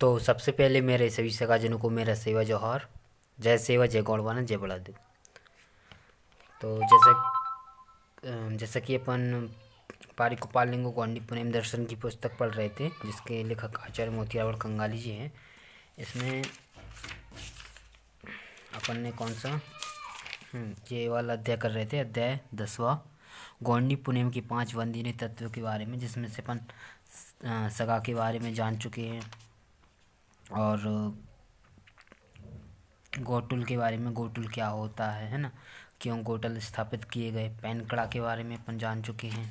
तो सबसे पहले मेरे सभी सगाजनों को मेरा सेवा जोहार। जय सेवा जय गौड़वाना जय बड़ादेव। तो जैसा कि अपन पारी गोपाल लिंगो गोंडी पुनेम दर्शन की पुस्तक पढ़ रहे थे, जिसके लेखक आचार्य मोतीरावण कंगाली जी हैं। इसमें अपन ने कौन सा ये वाला अध्याय कर रहे थे, अध्याय 10वां, गोंडी पुनेम की 5 वंदनीय तत्वों के बारे में, जिसमें से अपन सगा के बारे में जान चुके हैं और गोटुल के बारे में, गोटुल क्या होता है ना, क्यों गोटल स्थापित किए गए। पैनकड़ा के बारे में अपन जान चुके हैं,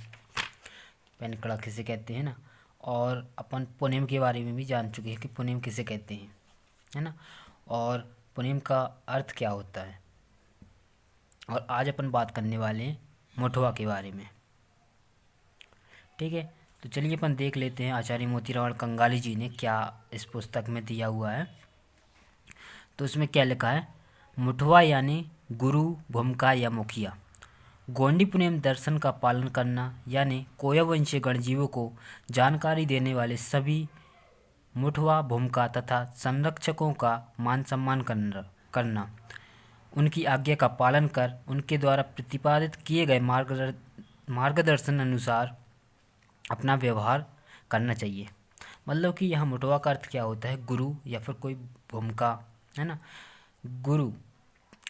पैनकड़ा किसे कहते हैं ना। और अपन पुनेम के बारे में भी जान चुके हैं कि पुनेम किसे कहते हैं, है ना, और पुनेम का अर्थ क्या होता है। और आज अपन बात करने वाले हैं मुठवा के बारे में। ठीक है, तो चलिए अपन देख लेते हैं आचार्य मोतीरावण कंगाली जी ने क्या इस पुस्तक में दिया हुआ है। तो इसमें क्या लिखा है, मुठवा यानी गुरु, भूमिका या मुखिया। गोंडी पुनेम दर्शन का पालन करना यानी कोयवंशीय गणजीवों को जानकारी देने वाले सभी मुठवा, भूमिका तथा संरक्षकों का मान सम्मान करना, उनकी आज्ञा का पालन कर उनके द्वारा प्रतिपादित किए गए मार्गदर्शन अनुसार अपना व्यवहार करना चाहिए। मतलब कि यहाँ मुठवा का अर्थ क्या होता है, गुरु या फिर कोई भूमिका, है ना। गुरु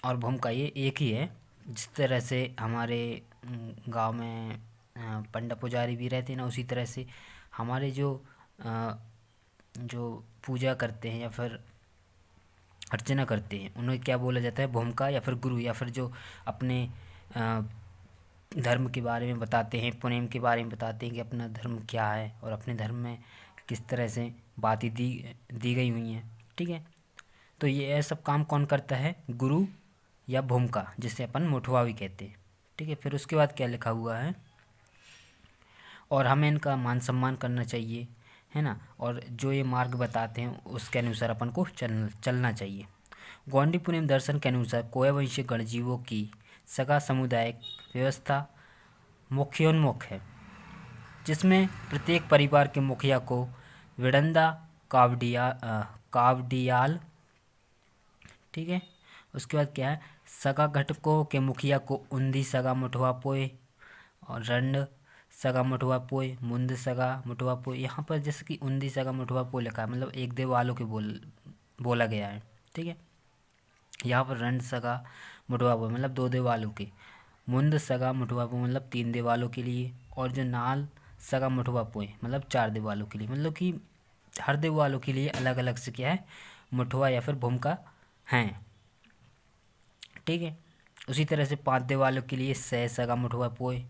और भूमिका ये एक ही है। जिस तरह से हमारे गांव में पंडा पुजारी भी रहते हैं ना, उसी तरह से हमारे जो पूजा करते हैं या फिर अर्चना करते हैं, उन्हें क्या बोला जाता है, भूमिका या फिर गुरु, या फिर जो अपने धर्म के बारे में बताते हैं, पुनेम के बारे में बताते हैं कि अपना धर्म क्या है और अपने धर्म में किस तरह से बातें दी गई हुई हैं। ठीक है, तो ये सब काम कौन करता है, गुरु या भूमिका, जिसे अपन मुठवा भी कहते हैं। ठीक है, फिर उसके बाद क्या लिखा हुआ है, और हमें इनका मान सम्मान करना चाहिए, है ना, और जो ये मार्ग बताते हैं उसके अनुसार अपन को चलना चाहिए। गोंडी पुनेम दर्शन के अनुसार कोयवंशीय गणजीवों की सगा सामुदायिक व्यवस्था मुख्योन्मुख है, जिसमें प्रत्येक परिवार के मुखिया को विडंदा कावडियाल, ठीक है, उसके बाद क्या है, सगा घटकों के मुखिया को उन्दी सगा मुठवा पोए और रंड सगा मुठवा पोए, मुंद सगा मुठवा पोए। यहाँ पर जैसे कि उन्दी सगा मुठवा पोए लिखा है, मतलब एक देवालों के बोला गया है। ठीक है, यहाँ पर रंड सगा मुठवा पोए मतलब 2 देवालों के, मुंद सगा मुठवा पोए मतलब 3 देवालों के लिए, और जो नाल सगा मुठवा पोए मतलब 4 देवालों के लिए। मतलब कि हर देवालों के लिए अलग अलग से क्या है, मुठवा या फिर भूमिका हैं। ठीक है, उसी तरह से 5 देवालों के लिए 6 सगा मुठवा पोए,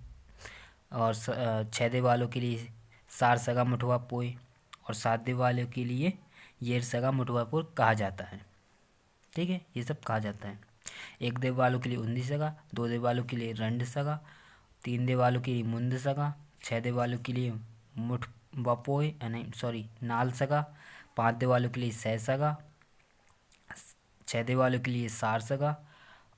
और 6 देवालों के लिए 4 सगा मुठवा पोए, और 7 देवालों के लिए येर सगा मुठवा पोए कहा जाता है। ठीक है, ये सब कहा जाता है। 1 देवालों के लिए उन्दी सगा, 2 देवालों के लिए रंड सगा, 3 देवालों के लिए मुंद सगा, 6 देवालों के लिए मुठ बपोए नहीं सॉरी नाल सगा, 5 देवालों के लिए 6 सगा, 6 देवालों के लिए 4 सगा,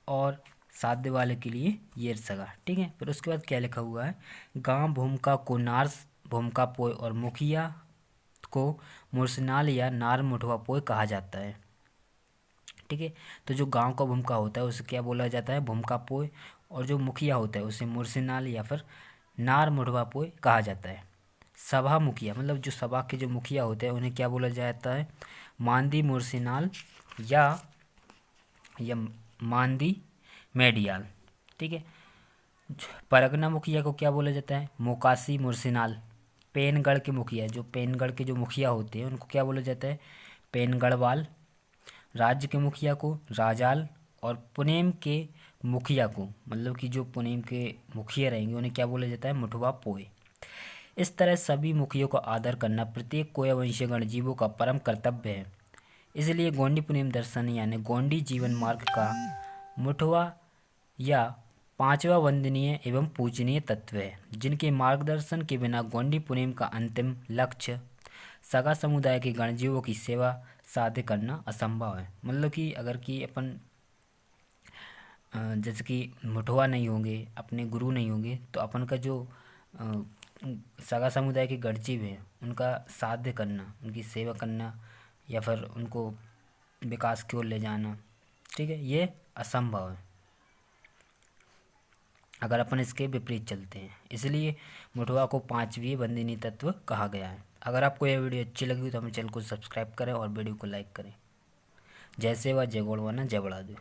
और 7 देवालों के लिए येर सगा। ठीक है, फिर उसके बाद क्या लिखा हुआ है, गांव भूमिका को नार भूमिका पोए और मुखिया को मुर्सनाल या नार मुठवा पोए कहा जाता है। ठीक है, तो जो गांव का भूमिका होता है उसे क्या बोला जाता है, भूमिका पोए, और जो मुखिया होता है उसे मुर्सनाल या फिर नार मुठवा पोए कहा जाता है। सभा मुखिया मतलब जो सभा के जो मुखिया होते हैं उन्हें क्या बोला जाता है, मांदी मुर्सिनाल या मांदी मेडियाल। ठीक है, परगना मुखिया को क्या बोला जाता है, मोकासी मुर्सिनाल। पेनगढ़ के मुखिया, जो पेनगढ़ के जो मुखिया होते हैं उनको क्या बोला जाता है, पेनगढ़वाल। राज्य के मुखिया को राजाल, और पुनेम के मुखिया को मतलब कि जो पुनेम के मुखिया रहेंगे उन्हें क्या बोला जाता है, मुठवा पोए। इस तरह सभी मुखियों का आदर करना प्रत्येक कोयवंशीय गणजीवों का परम कर्तव्य है। इसलिए गोंडी पुनेम दर्शन यानी गोंडी जीवन मार्ग का मुठवा या 5वां वंदनीय एवं पूजनीय तत्व है, जिनके मार्गदर्शन के बिना गोंडी पुनेम का अंतिम लक्ष्य सगा समुदाय के गणजीवों की सेवा साध्य करना असंभव है। मतलब कि अगर कि अपन जैसे कि मुठवा नहीं होंगे, अपने गुरु नहीं होंगे, तो अपन का जो सगा समुदाय के गणजीव हैं उनका साध्य करना, उनकी सेवा करना या फिर उनको विकास की ओर ले जाना, ठीक है, ये असंभव है अगर अपन इसके विपरीत चलते हैं। इसलिए मुठवा को पांचवी बंदिनी तत्व कहा गया है। अगर आपको यह वीडियो अच्छी लगी तो हमें चैनल को सब्सक्राइब करें और वीडियो को लाइक करें। जय सेवा, जय गौड़वाना, जय बड़ादेव।